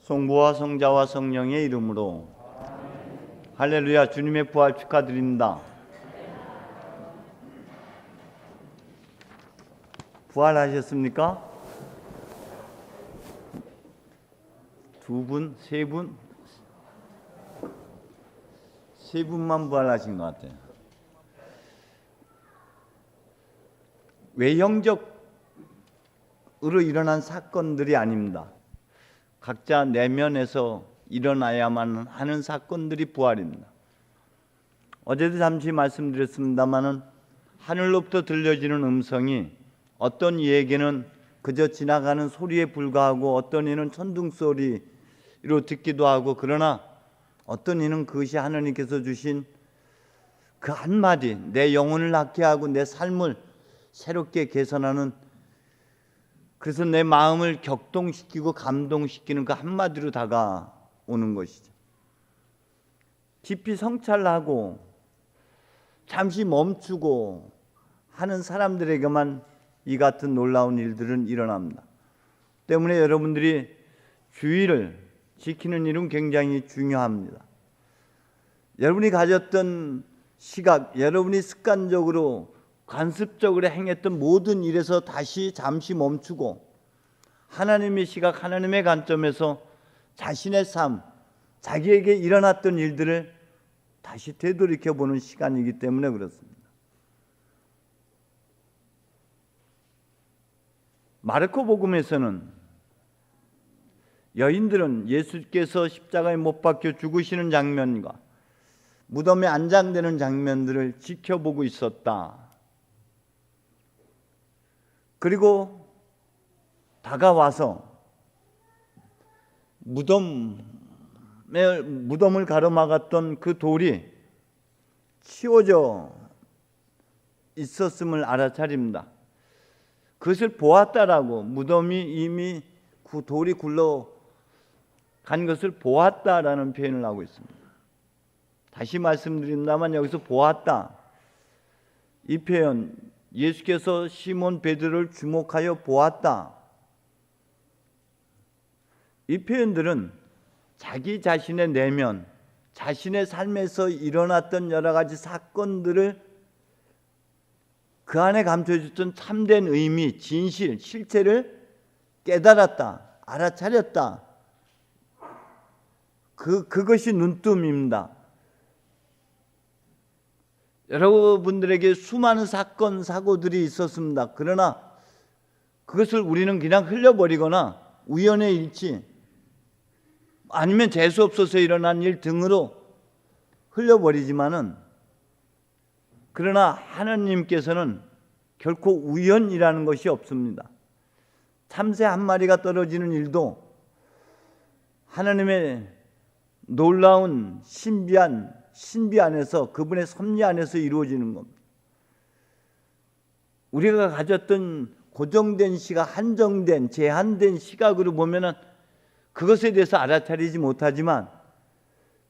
성부와 성자와 성령의 이름으로 할렐루야. 주님의 부활 축하드립니다. 부활하셨습니까? 두 분, 세 분? 세 분만 부활하신 것 같아요. 외형적으로 일어난 사건들이 아닙니다. 각자 내면에서 일어나야만 하는 사건들이 부활입니다. 어제도 잠시 말씀드렸습니다마는 하늘로부터 들려지는 음성이 어떤 이에게는 그저 지나가는 소리에 불과하고 어떤 이는 천둥 소리로 듣기도 하고, 그러나 어떤 이는 그것이 하나님께서 주신 그 한마디, 내 영혼을 낫게 하고 내 삶을 새롭게 개선하는, 그래서 내 마음을 격동시키고 감동시키는 그 한마디로 다가오는 것이죠. 깊이 성찰하고 잠시 멈추고 하는 사람들에게만 이 같은 놀라운 일들은 일어납니다. 때문에 여러분들이 주의를 지키는 일은 굉장히 중요합니다. 여러분이 가졌던 시각, 여러분이 습관적으로 관습적으로 행했던 모든 일에서 다시 잠시 멈추고 하나님의 시각, 하나님의 관점에서 자신의 삶, 자기에게 일어났던 일들을 다시 되돌이켜보는 시간이기 때문에 그렇습니다. 마르코 복음에서는 여인들은 예수께서 십자가에 못 박혀 죽으시는 장면과 무덤에 안장되는 장면들을 지켜보고 있었다. 그리고 다가와서 무덤을 가로막았던 그 돌이 치워져 있었음을 알아차립니다. 그것을 보았다라고, 무덤이 이미 그 돌이 굴러간 것을 보았다라는 표현을 하고 있습니다. 다시 말씀드린다면 여기서 보았다, 이 표현, 예수께서 시몬 베드로를 주목하여 보았다, 이 표현들은 자기 자신의 내면, 자신의 삶에서 일어났던 여러 가지 사건들을 그 안에 감춰졌던 참된 의미, 진실, 실체를 깨달았다, 알아차렸다, 그것이 눈뜸입니다. 여러분들에게 수많은 사건, 사고들이 있었습니다. 그러나 그것을 우리는 그냥 흘려버리거나 우연의 일치, 아니면 재수 없어서 일어난 일 등으로 흘려버리지만은, 그러나 하나님께서는 결코 우연이라는 것이 없습니다. 참새 한 마리가 떨어지는 일도 하나님의 놀라운 신비 안에서, 그분의 섭리 안에서 이루어지는 겁니다. 우리가 가졌던 고정된 시각, 한정된, 제한된 시각으로 보면은 그것에 대해서 알아차리지 못하지만,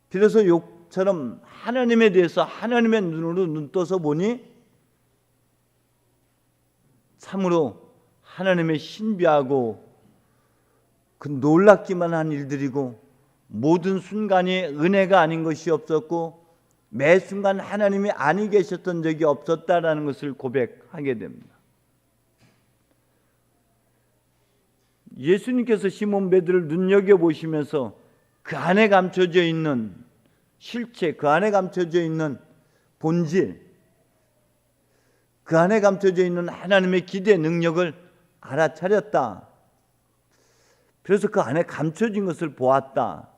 비로소 욕처럼 하나님에 대해서 하나님의 눈으로 눈떠서 보니 참으로 하나님의 신비하고 그 놀랍기만 한 일들이고, 모든 순간이 은혜가 아닌 것이 없었고 매 순간 하나님이 아니 계셨던 적이 없었다라는 것을 고백하게 됩니다. 예수님께서 시몬 베드로를 눈여겨보시면서 그 안에 감춰져 있는 실체, 그 안에 감춰져 있는 본질, 그 안에 감춰져 있는 하나님의 기대 능력을 알아차렸다. 그래서 그 안에 감춰진 것을 보았다.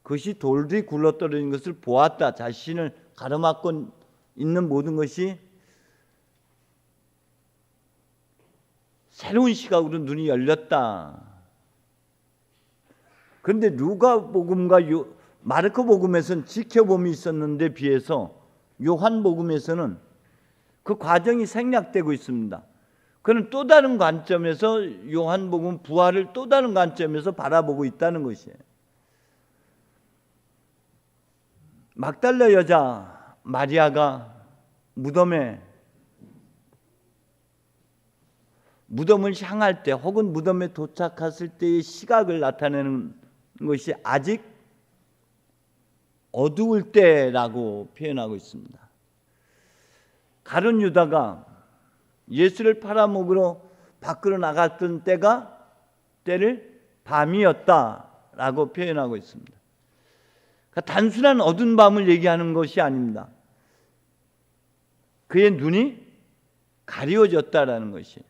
그것이 돌들이 굴러떨어진 것을 보았다. 자신을 가로막고 있는 모든 것이 새로운 시각으로 눈이 열렸다. 그런데 누가복음과 마르코 복음에서는 지켜봄이 있었는데 비해서 요한복음에서는 그 과정이 생략되고 있습니다. 그는 또 다른 관점에서, 요한복음 부활을 또 다른 관점에서 바라보고 있다는 것이에요. 막달라 여자 마리아가 무덤에 무덤을 향할 때 혹은 무덤에 도착했을 때의 시각을 나타내는 것이 아직 어두울 때라고 표현하고 있습니다. 가룟 유다가 예수를 팔아먹으러 밖으로 나갔던 때를 밤이었다라고 표현하고 있습니다. 그러니까 단순한 어두운 밤을 얘기하는 것이 아닙니다. 그의 눈이 가리워졌다라는 것이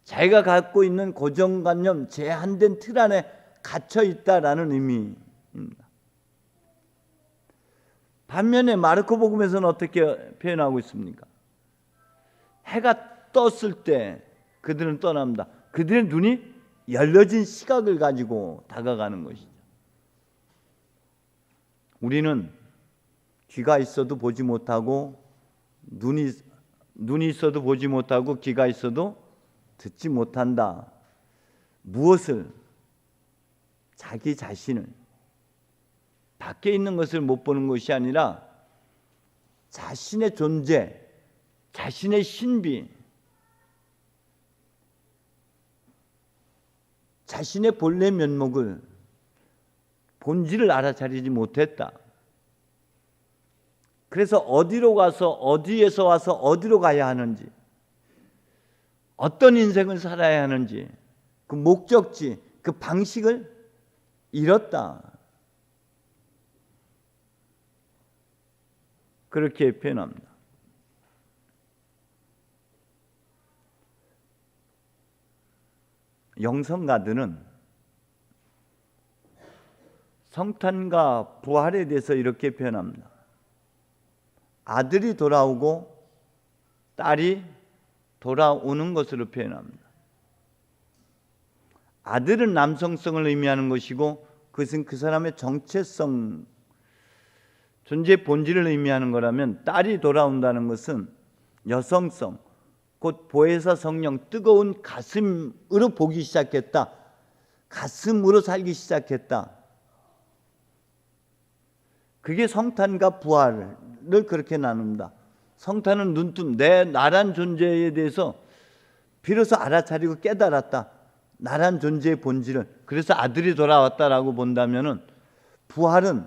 자기가 갖고 있는 고정관념, 제한된 틀 안에 갇혀 있다라는 의미입니다. 반면에 마르코복음에서는 어떻게 표현하고 있습니까? 해가 떴을 때 그들은 떠납니다. 그들의 눈이 열려진 시각을 가지고 다가가는 것이죠. 우리는 귀가 있어도 보지 못하고 눈이 있어도 보지 못하고 귀가 있어도 듣지 못한다. 무엇을? 자기 자신을, 밖에 있는 것을 못 보는 것이 아니라 자신의 존재, 자신의 신비, 자신의 본래 면목을, 본질을 알아차리지 못했다. 그래서 어디로 가서 어디에서 와서 어디로 가야 하는지, 어떤 인생을 살아야 하는지, 그 목적지, 그 방식을 잃었다. 그렇게 표현합니다. 영성가들은 성탄과 부활에 대해서 이렇게 표현합니다. 아들이 돌아오고 딸이 돌아오는 것으로 표현합니다. 아들은 남성성을 의미하는 것이고 그것은 그 사람의 정체성, 존재 본질을 의미하는 거라면 딸이 돌아온다는 것은 여성성, 곧 보혜사 성령, 뜨거운 가슴으로 보기 시작했다. 가슴으로 살기 시작했다. 그게 성탄과 부활을 그렇게 나눕니다. 성탄은 눈뜬 나란 존재에 대해서 비로소 알아차리고 깨달았다. 나란 존재의 본질을. 그래서 아들이 돌아왔다라고 본다면은 부활은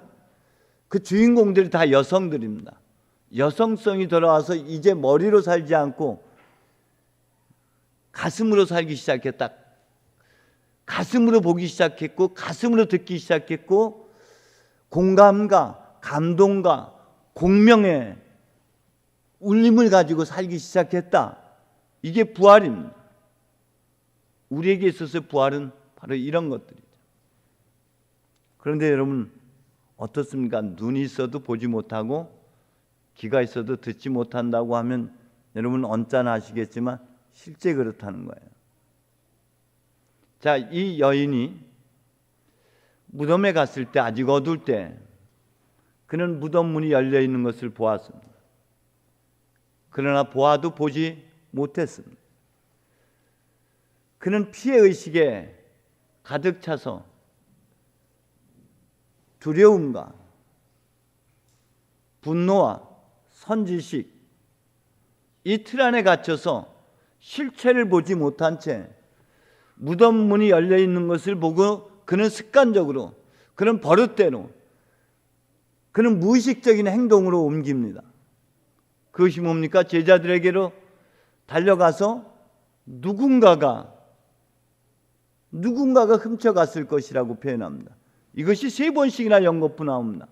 그 주인공들이 다 여성들입니다. 여성성이 돌아와서 이제 머리로 살지 않고 가슴으로 살기 시작했다. 가슴으로 보기 시작했고 가슴으로 듣기 시작했고 공감과 감동과 공명의 울림을 가지고 살기 시작했다. 이게 부활입니다. 우리에게 있어서의 부활은 바로 이런 것들이죠. 그런데 여러분 어떻습니까? 눈이 있어도 보지 못하고 귀가 있어도 듣지 못한다고 하면 여러분 언짢아하시겠지만 실제 그렇다는 거예요. 자, 이 여인이 무덤에 갔을 때 아직 어두울 때 그는 무덤 문이 열려 있는 것을 보았습니다. 그러나 보아도 보지 못했습니다. 그는 피해의식에 가득 차서 두려움과 분노와 선지식 이 틀 안에 갇혀서 실체를 보지 못한 채 무덤 문이 열려 있는 것을 보고 그는 습관적으로, 그는 버릇대로, 그는 무의식적인 행동으로 옮깁니다. 그것이 뭡니까? 제자들에게로 달려가서 누군가가 훔쳐갔을 것이라고 표현합니다. 이것이 3번씩이나 연거푸 나옵니다.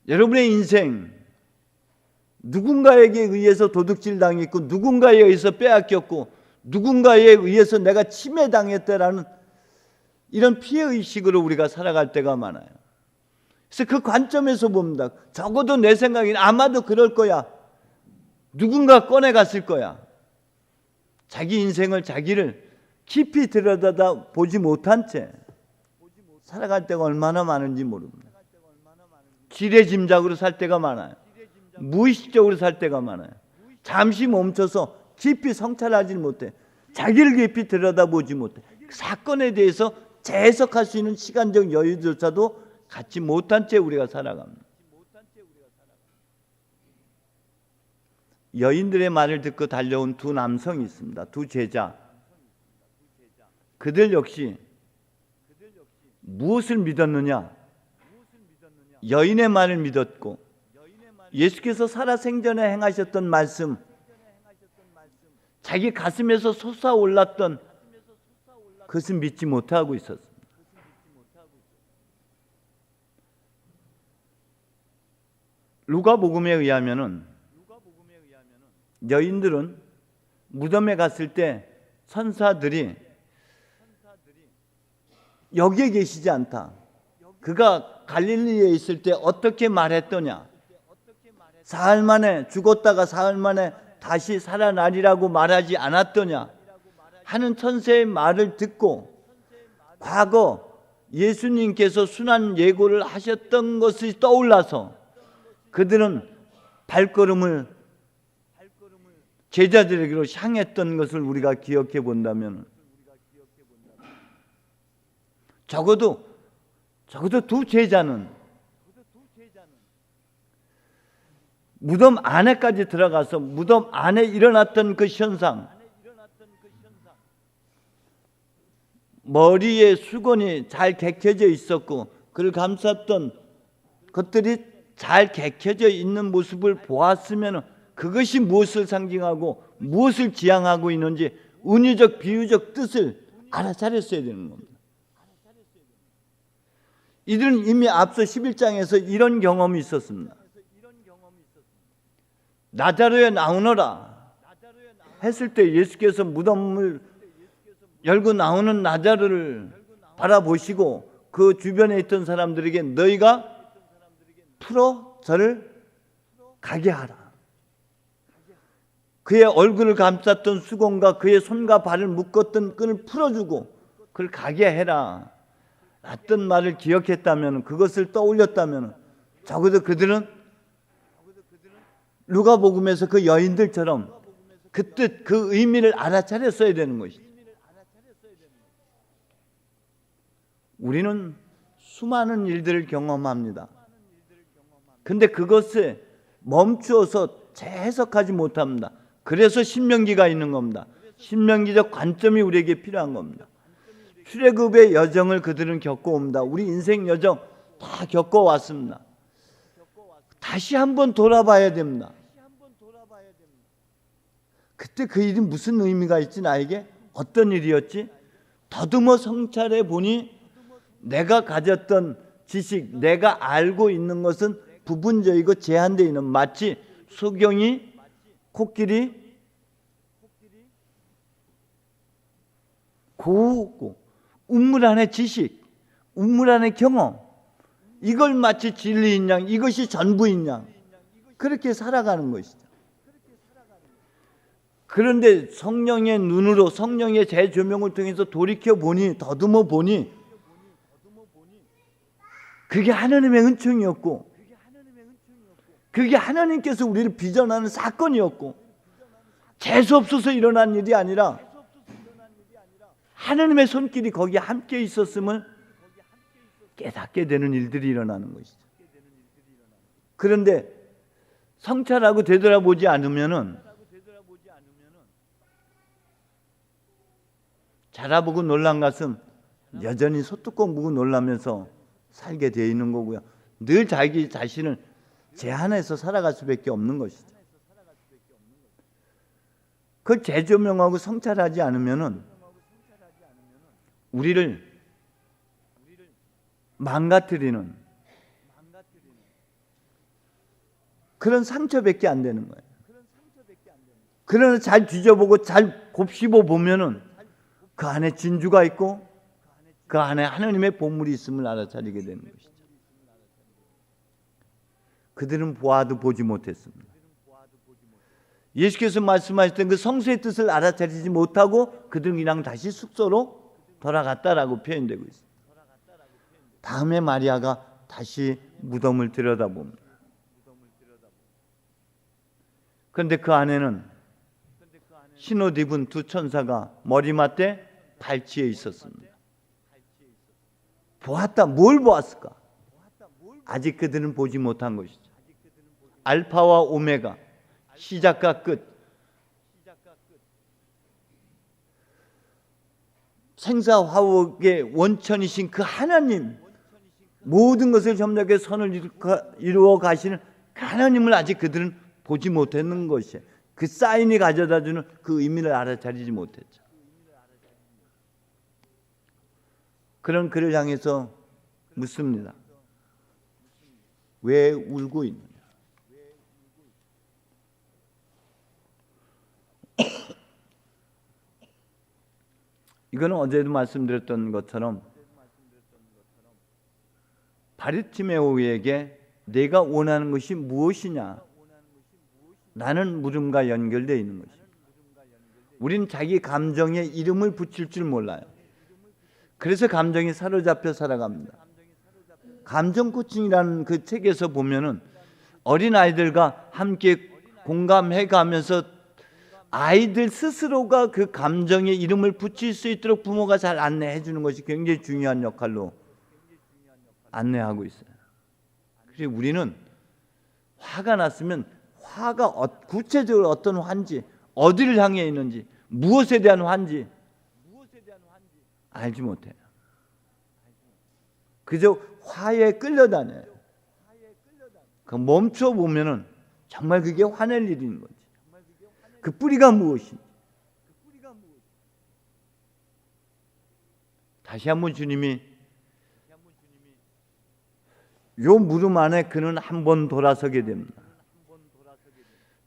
여러분의 인생 누군가에게 의해서 도둑질 당했고 누군가에 의해서 빼앗겼고 누군가에 의해서 내가 침해당했다라는 이런 피해의식으로 우리가 살아갈 때가 많아요. 그래서 그 관점에서 봅니다. 적어도 내 생각에는 아마도 그럴 거야. 누군가 꺼내갔을 거야. 자기 인생을, 자기를 깊이 들여다다 보지 못한 채 살아갈 때가 얼마나 많은지 모릅니다. 지레짐작으로 살 때가 많아요. 무의식적으로 살 때가 많아요. 잠시 멈춰서 깊이 성찰하지 못해. 자기를 깊이 들여다보지 못해. 사건에 대해서 재해석할 수 있는 시간적 여유조차도 갖지 못한 채 우리가 살아갑니다. 여인들의 말을 듣고 달려온 두 남성이 있습니다. 두 제자. 그들 역시 무엇을 믿었느냐? 여인의 말을 믿었고 예수께서 살아생전에 행하셨던 말씀, 자기 가슴에서 솟아올랐던 그것을 믿지 못하고 있었습니다. 루가복음에 의하면은 여인들은 무덤에 갔을 때 천사들이 여기에 계시지 않다. 그가 갈릴리에 있을 때 어떻게 말했더냐? 사흘 만에 죽었다가 사흘 만에 다시 살아나리라고 말하지 않았더냐? 하는 천사의 말을 듣고 과거 예수님께서 순환 예고를 하셨던 것이 떠올라서 그들은 발걸음을 제자들에게로 향했던 것을 우리가 기억해 본다면 적어도 두 제자는 무덤 안에까지 들어가서 무덤 안에 일어났던 그 현상, 머리에 수건이 잘 개켜져 있었고 그를 감쌌던 것들이 잘 개켜져 있는 모습을 보았으면 그것이 무엇을 상징하고 무엇을 지향하고 있는지 은유적 비유적 뜻을 알아차렸어야 되는 겁니다. 이들은 이미 앞서 11장에서 이런 경험이 있었습니다. 나자로에 나오너라 했을 때 예수께서 무덤을 열고 나오는 나자로를 바라보시고 그 주변에 있던 사람들에게 너희가 풀어 저를 가게 하라. 그의 얼굴을 감쌌던 수건과 그의 손과 발을 묶었던 끈을 풀어주고 그를 가게 해라. 했던 말을 기억했다면, 그것을 떠올렸다면 적어도 그들은 누가복음에서 그 여인들처럼 그 뜻, 그 의미를 알아차렸어야 되는 것이죠. 우리는 수많은 일들을 경험합니다. 근데 그것을 멈추어서 재해석하지 못합니다. 그래서 신명기가 있는 겁니다. 신명기적 관점이 우리에게 필요한 겁니다. 출애굽의 여정을 그들은 겪어옵니다. 우리 인생 여정 다 겪어왔습니다. 다시 한번 돌아봐야 됩니다. 그때 그 일이 무슨 의미가 있지? 나에게 어떤 일이었지? 더듬어 성찰해 보니 내가 가졌던 지식, 내가 알고 있는 것은 부분적이고 제한되어 있는, 마치 소경이 코끼리 고우고 우물 안의 지식, 우물 안의 경험, 이걸 마치 진리인 양, 이것이 전부인 양 그렇게 살아가는 것이죠. 그런데 성령의 눈으로, 성령의 재조명을 통해서 돌이켜 보니, 더듬어 보니 그게 하나님의 은총이었고, 그게 하나님께서 우리를 비전하는 사건이었고, 재수없어서 일어난 일이 아니라 하나님의 손길이 거기에 함께 있었음을 깨닫게 되는 일들이 일어나는 것이죠. 그런데 성찰하고 되돌아보지 않으면은 자라보고 놀란 가슴 여전히 소뚜껑 보고 놀라면서 살게 되어 있는 거고요. 늘 자기 자신을 제한해서 살아갈 수밖에 없는 것이죠. 그걸 재조명하고 성찰하지 않으면은 우리를 망가뜨리는 그런 상처밖에 안 되는 거예요. 그러나 잘 뒤져보고 잘 곱씹어 보면은 그 안에 진주가 있고 그 안에 하나님의 보물이 있음을 알아차리게 되는 것이죠. 그들은 보아도 보지 못했습니다. 예수께서 말씀하셨던 그 성수의 뜻을 알아차리지 못하고 그들은 그냥 다시 숙소로 돌아갔다라고 표현되고 있습니다. 다음에 마리아가 다시 무덤을 들여다봅니다. 그런데 그 안에는 흰옷 입은 두 천사가 머리맡에 발치에 있었습니다. 보았다. 뭘 보았을까? 아직 그들은 보지 못한 것이죠. 알파와 오메가, 시작과 끝. 생사화복의 원천이신 그 하나님, 모든 것을 협력해 선을 이루어 가시는 그 하나님을 아직 그들은 보지 못했는 것이에요. 그 사인이 가져다주는 그 의미를 알아차리지 못했죠. 그런 그를 향해서 묻습니다. 왜 울고 있느냐? 이거는 어제도 말씀드렸던 것처럼 바르티메오에게 내가 원하는 것이 무엇이냐? 라는 물음과 연결되어 있는 것입니다. 우리는 자기 감정에 이름을 붙일 줄 몰라요. 그래서 감정이 사로잡혀 살아갑니다. 감정 코칭이라는 그 책에서 보면은 어린 아이들과 함께 공감해 가면서 아이들 스스로가 그 감정에 이름을 붙일 수 있도록 부모가 잘 안내해 주는 것이 굉장히 중요한 역할로 안내하고 있어요. 그래서 우리는 화가 났으면 화가 구체적으로 어떤 화인지, 어디를 향해 있는지, 무엇에 대한 화인지 알지 못해요. 그저 화에 끌려다녀요. 그 멈춰 보면은 정말 그게 화낼 일인 거지. 그 뿌리가 무엇인지. 다시 한번 주님이 요 물음 안에 그는 한번 돌아서게 됩니다.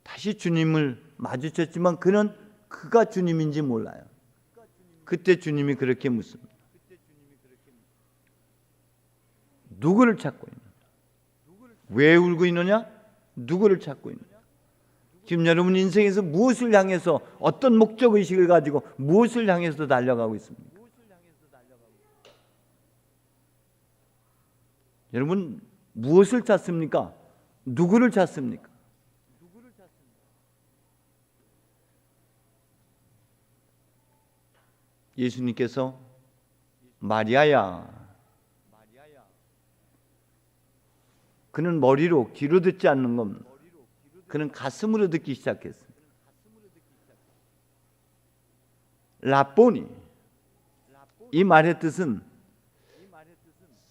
다시 주님을 마주쳤지만 그는 그가 주님인지 몰라요. 그때 주님이 그렇게 묻습니다. 누구를 찾고 있느냐? 왜 울고 있느냐? 누구를 찾고 있느냐? 지금 여러분 인생에서 무엇을 향해서 어떤 목적의식을 가지고 무엇을 향해서 달려가고 있습니까? 여러분 무엇을 찾습니까? 누구를 찾습니까? 예수님께서 마리아야, 그는 머리로 귀로 듣지 않는 겁니다. 그는 가슴으로 듣기 시작했습니다. 라보니, 이 말의 뜻은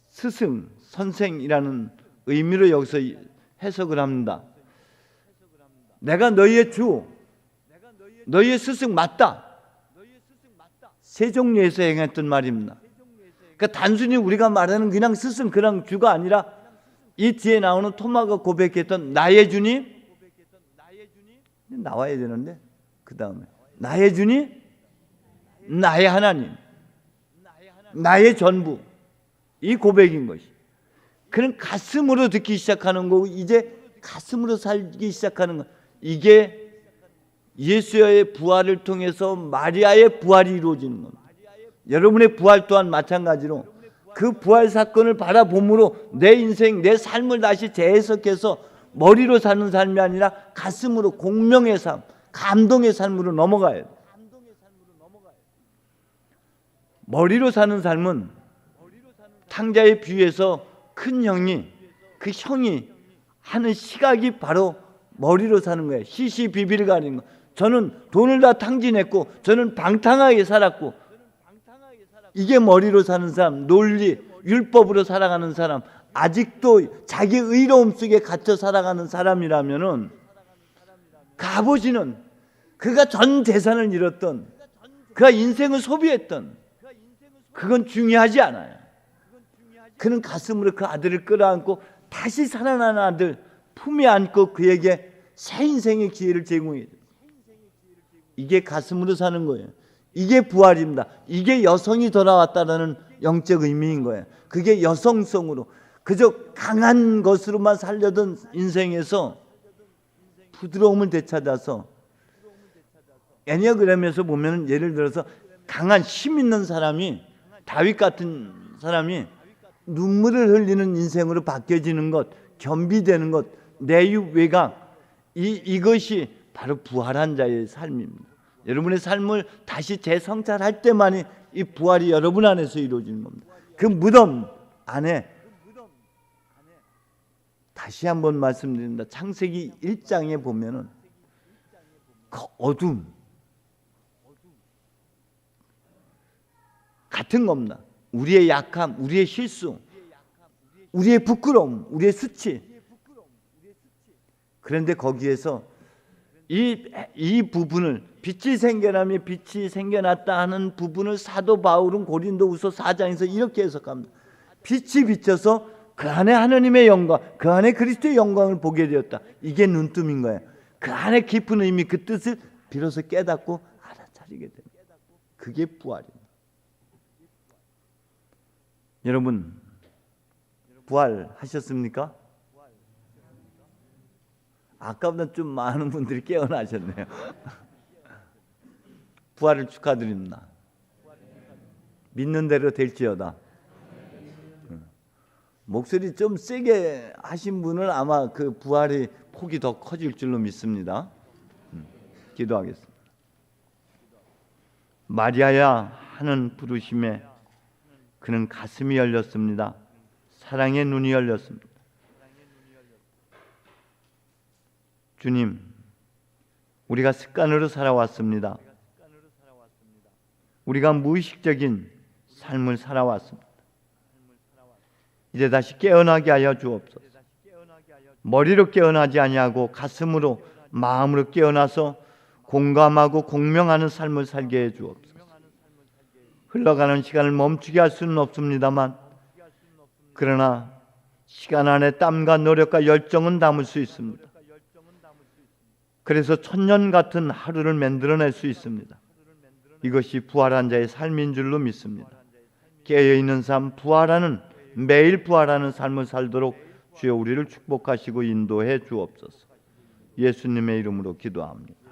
스승, 선생이라는 의미로 여기서 해석을 합니다. 내가 너희의 주, 너희의 스승 맞다. 세종례에서 행했던 말입니다. 그러니까 단순히 우리가 말하는 그냥 스승, 그냥 주가 아니라 이 뒤에 나오는 토마가 고백했던 나의 주님, 나와야 되는데 그 다음에 나의 주님, 나의 하나님, 나의 전부, 이 고백인 것이. 그는 가슴으로 듣기 시작하는 거고 이제 가슴으로 살기 시작하는 것. 이게 예수의 부활을 통해서 마리아의 부활이 이루어지는 겁니다. 여러분의 부활 또한 마찬가지로 그 부활 사건을 바라봄으로 내 인생, 내 삶을 다시 재해석해서 머리로 사는 삶이 아니라 가슴으로, 공명의 삶, 감동의 삶으로 넘어가야 돼요. 머리로 사는 삶은 탕자의 비유에서 큰 형이, 그 형이 하는 시각이 바로 머리로 사는 거예요. 시시비비를 가리는 거. 저는 돈을 다 탕진했고 저는 방탕하게 살았고, 이게 머리로 사는 사람, 논리, 율법으로 살아가는 사람, 아직도 자기 의로움 속에 갇혀 살아가는 사람이라면은 그 아버지는 그가 전 재산을 잃었던, 그가 인생을 소비했던, 그건 중요하지 않아요. 그는 가슴으로 그 아들을 끌어안고 다시 살아난 아들 품에 안고 그에게 새 인생의 기회를 제공해요. 이게 가슴으로 사는 거예요. 이게 부활입니다. 이게 여성이 돌아왔다는 영적 의미인 거예요. 그게 여성성으로, 그저 강한 것으로만 살려던 인생에서 부드러움을 되찾아서, 애니어그램에서 보면 예를 들어서 강한 힘 있는 사람이, 다윗 같은 사람이 눈물을 흘리는 인생으로 바뀌어지는 것, 겸비되는 것, 내유 외각, 이것이 바로 부활한 자의 삶입니다. 여러분의 삶을 다시 재성찰할 때만이 이 부활이 여러분 안에서 이루어지는 겁니다. 그 무덤 안에 다시 한번 말씀드립니다. 창세기 1장에 보면은 그 어둠, 같은 겁니다. 우리의 약함, 우리의 실수, 우리의 부끄러움, 우리의 수치. 그런데 거기에서 이 부분을 빛이 생겨나며 빛이 생겨났다 하는 부분을 사도 바울은 고린도후서 4장에서 이렇게 해석합니다. 빛이 비쳐서 그 안에 하나님의 영광, 그 안에 그리스도의 영광을 보게 되었다. 이게 눈뜸인 거예요. 그 안에 깊은 의미, 그 뜻을 비로소 깨닫고 알아차리게 됩니다. 그게 부활입니다. 여러분, 부활하셨습니까? 아까보다 좀 많은 분들이 깨어나셨네요. 부활을 축하드립니다. 믿는 대로 될지어다. 목소리 좀 세게 하신 분은 아마 그 부활의 폭이 더 커질 줄로 믿습니다. 기도하겠습니다. 마리아야 하는 부르심에 그는 가슴이 열렸습니다. 사랑의 눈이 열렸습니다. 주님, 우리가 습관으로 살아왔습니다. 우리가 무의식적인 삶을 살아왔습니다. 이제 다시 깨어나게 하여 주옵소서. 머리로 깨어나지 아니하고 가슴으로, 마음으로 깨어나서 공감하고 공명하는 삶을 살게 해 주옵소서. 흘러가는 시간을 멈추게 할 수는 없습니다만, 그러나 시간 안에 땀과 노력과 열정은 담을 수 있습니다. 그래서 천년 같은 하루를 만들어낼 수 있습니다. 이것이 부활한 자의 삶인 줄로 믿습니다. 깨어있는 삶, 부활하는, 매일 부활하는 삶을 살도록 주여 우리를 축복하시고 인도해 주옵소서. 예수님의 이름으로 기도합니다.